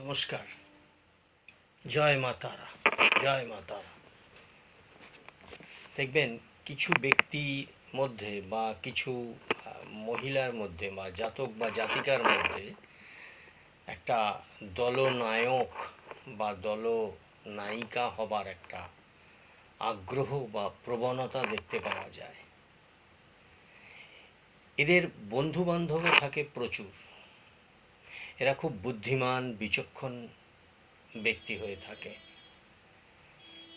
নমস্কার। জয় মা তারা, জয় মা তারা। দেখবেন কিছু ব্যক্তির মধ্যে বা কিছু মহিলার মধ্যে বা জাতক বা জাতিকার মধ্যে একটা দলনায়ক বা দলনায়িকা হবার একটা আগ্রহ বা প্রবণতা দেখতে পাওয়া যায়। এদের বন্ধু বান্ধবও থাকে প্রচুর। এরা খুব বুদ্ধিমান বিচক্ষণ ব্যক্তি হয়ে থাকে।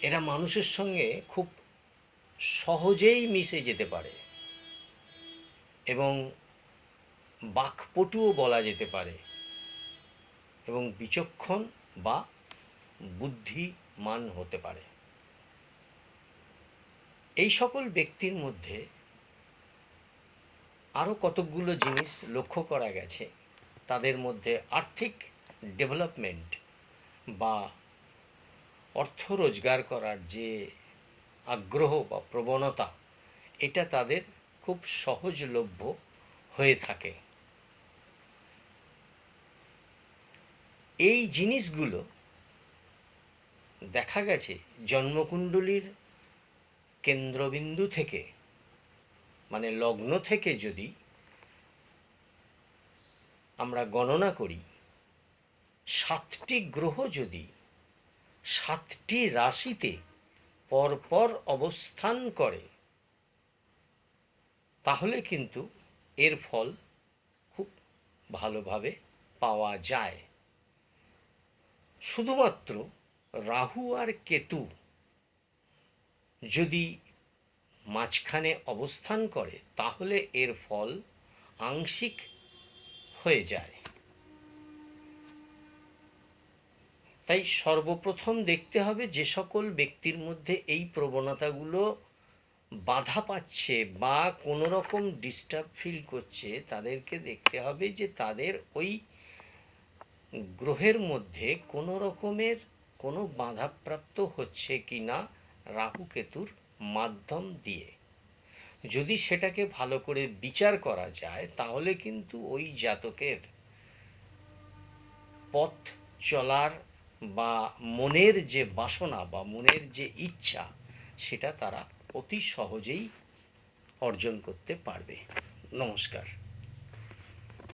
এরা মানুষের সঙ্গে খুব সহজেই মিশে যেতে পারে এবং বাকপটুও বলা যেতে পারে এবং বিচক্ষণ বা বুদ্ধিমান হতে পারে। এই সকল ব্যক্তির মধ্যে আরও কতকগুলো জিনিস লক্ষ্য করা গেছে। তাদের মধ্যে আর্থিক ডেভেলপমেন্ট বা অর্থ রোজগার করার যে আগ্রহ বা প্রবণতা, এটা তাদের খুব সহজলভ্য হয়ে থাকে। এই জিনিসগুলো দেখা গেছে জন্মকুণ্ডলীর কেন্দ্রবিন্দু থেকে, মানে লগ্ন থেকে যদি আমরা গণনা করি, 7টি গ্রহ যদি 7টি রাশিতে পরপর অবস্থান করে, তাহলে কিন্তু এর ফল খুব ভালোভাবে পাওয়া যায়। শুধুমাত্র রাহু আর কেতু যদি মাঝখানে অবস্থান করে, তাহলে এর ফল আংশিক হয়ে যায়। তাই সর্বপ্রথম দেখতে হবে যে সকল ব্যক্তির মধ্যে এই প্রবণতাগুলো বাধা পাচ্ছে বা কোনো রকম ডিস্টার্ব ফিল করছে, তাদেরকে দেখতে হবে যে তাদের ওই গ্রহের মধ্যে কোনো রকমের কোনো বাধাপ্রাপ্ত হচ্ছে কি না রাহু কেতুর মাধ্যম দিয়ে। যদি সেটাকে ভালো করে বিচার করা যায়, তাহলে কিন্তু ওই জাতকের পথ চলার বা মনের যে বাসনা বা মনের যে ইচ্ছা, সেটা তারা অতি সহজেই অর্জন করতে পারবে। নমস্কার।